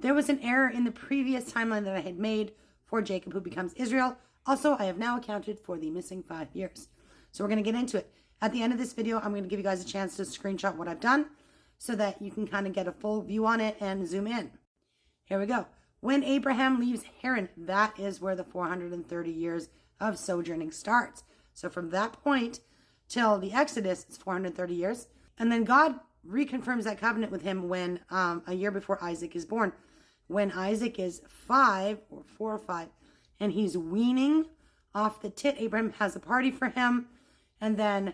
There was an error in the previous timeline that I had made for Jacob, who becomes Israel. Also, I have now accounted for the missing 5 years. So we're going to get into it. At the end of this video, I'm going to give you guys a chance to screenshot what I've done so that you can kind of get a full view on it and zoom in. Here we go. When Abraham leaves Haran, that is where the 430 years of sojourning starts. So from that point till the Exodus, it's 430 years. And then God reconfirms that covenant with him when a year before Isaac is born. When Isaac is 4 or 5, and he's weaning off the tit, Abraham has a party for him. And then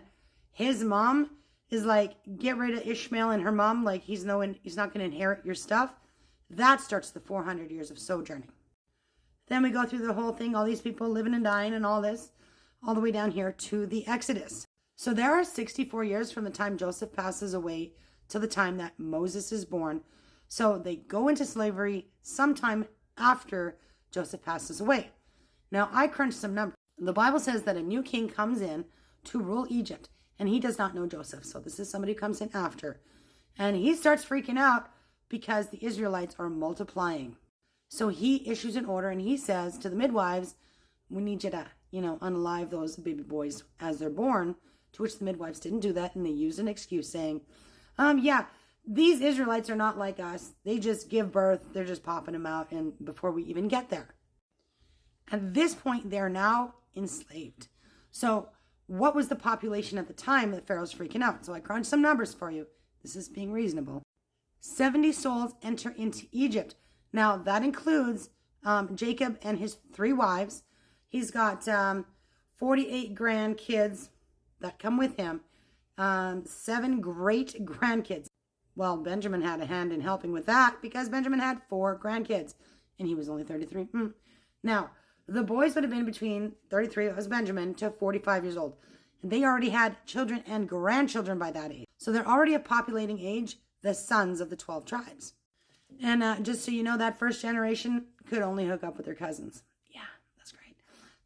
his mom is like, get rid of Ishmael, and her mom, like, he's not going to inherit your stuff. That starts the 400 years of sojourning. Then we go through the whole thing, all these people living and dying and all this, all the way down here to the Exodus. So there are 64 years from the time Joseph passes away to the time that Moses is born. So they go into slavery sometime after Joseph passes away. Now, I crunched some numbers. The Bible says that a new king comes in to rule Egypt, and he does not know Joseph. So this is somebody who comes in after. And he starts freaking out because the Israelites are multiplying. So he issues an order, and he says to the midwives, we need you to, unalive those baby boys as they're born, to which the midwives didn't do that, and they used an excuse saying, these Israelites are not like us. They just give birth. They're just popping them out, and before we even get there. At this point, they're now enslaved. So what was the population at the time that Pharaoh's freaking out? So I crunched some numbers for you. This is being reasonable. 70 souls enter into Egypt. Now, that includes Jacob and his 3 wives. He's got 48 grandkids that come with him, 7 great grandkids. Well, Benjamin had a hand in helping with that because Benjamin had 4 grandkids, and he was only 33. Now, the boys would have been between 33, that was Benjamin, to 45 years old. And they already had children and grandchildren by that age. So they're already a populating age, the sons of the 12 tribes. And just so you know, that first generation could only hook up with their cousins. Yeah, that's great.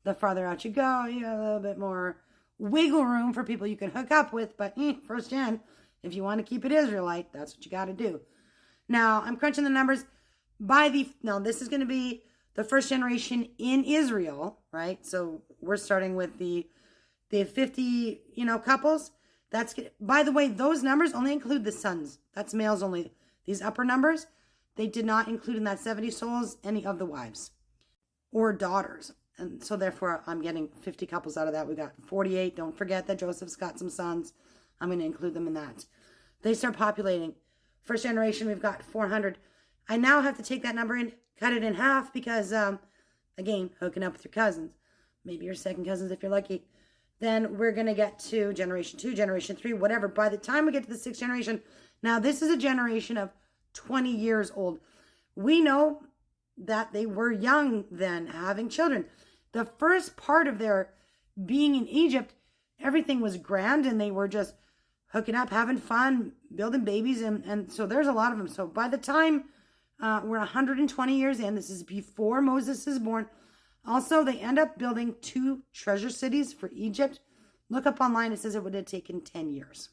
The farther out you go, you have a little bit more wiggle room for people you can hook up with. But first gen, if you want to keep it Israelite, that's what you got to do. Now, I'm crunching the numbers. This is going to be the first generation in Israel, right? So we're starting with the 50, couples. By the way, those numbers only include the sons. That's males only. These upper numbers, they did not include in that 70 souls any of the wives or daughters. And so therefore, I'm getting 50 couples out of that. We got 48. Don't forget that Joseph's got some sons. I'm going to include them in that. They start populating. First generation, we've got 400. I now have to take that number and cut it in half because, again, hooking up with your cousins. Maybe your second cousins if you're lucky. Then we're going to get to generation 2, generation 3, whatever. By the time we get to the 6th generation, now this is a generation of 20 years old. We know that they were young then, having children. The first part of their being in Egypt, everything was grand and they were just hooking up, having fun, building babies. And so there's a lot of them. So by the time we're 120 years in, this is before Moses is born. Also, they end up building 2 treasure cities for Egypt. Look up online, it says it would have taken 10 years.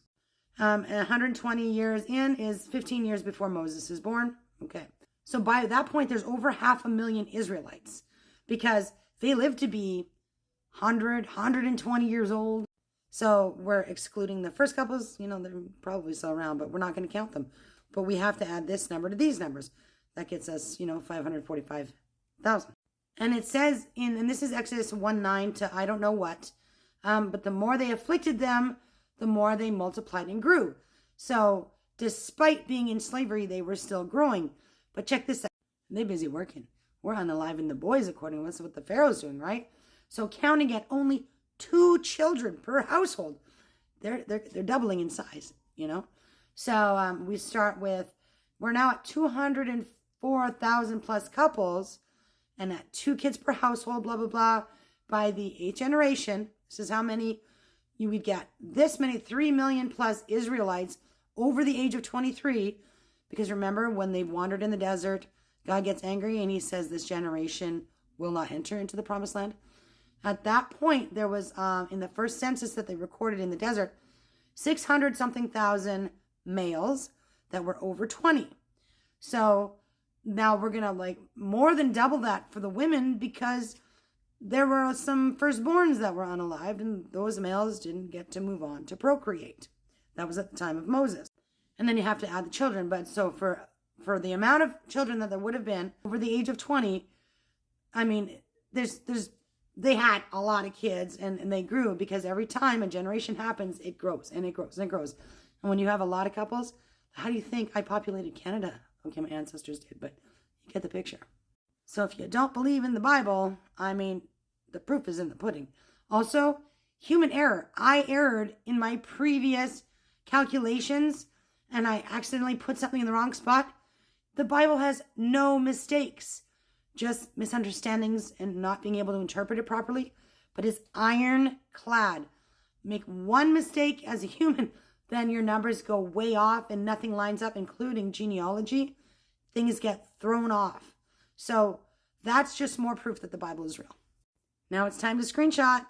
And 120 years in is 15 years before Moses is born. Okay. So by that point, there's over 500,000 Israelites because they live to be 120 years old. So we're excluding the first couples. They're probably still around, but we're not going to count them. But we have to add this number to these numbers. That gets us, 545,000. And it says and this is Exodus 1:9 to I don't know what. But the more they afflicted them, the more they multiplied and grew. So despite being in slavery, they were still growing. But check this out. They're busy working. We're unaliving the boys according to what the Pharaoh's doing, right? So counting at only 2 children per household, they're doubling in size, So we start with, we're now at 204,000 plus couples, and at 2 kids per household, blah, blah, blah. By the 8th generation, this is how many you would get. This many, 3 million plus Israelites over the age of 23. Because remember, when they wandered in the desert, God gets angry and he says this generation will not enter into the promised land. At that point, there was, in the first census that they recorded in the desert, 600 something thousand males that were over 20. So now we're going to like more than double that for the women because there were some firstborns that were unalived and those males didn't get to move on to procreate. That was at the time of Moses. And then you have to add the children. But so for the amount of children that there would have been over the age of 20, I mean, they had a lot of kids and they grew because every time a generation happens, it grows and it grows and it grows. And when you have a lot of couples, how do you think I populated Canada? Okay, my ancestors did, but you get the picture. So if you don't believe in the Bible, I mean, the proof is in the pudding. Also, human error. I erred in my previous calculations and I accidentally put something in the wrong spot. The Bible has no mistakes, just misunderstandings and not being able to interpret it properly, but it's ironclad. Make one mistake as a human, then your numbers go way off and nothing lines up, including genealogy. Things get thrown off. So that's just more proof that the Bible is real. Now it's time to screenshot.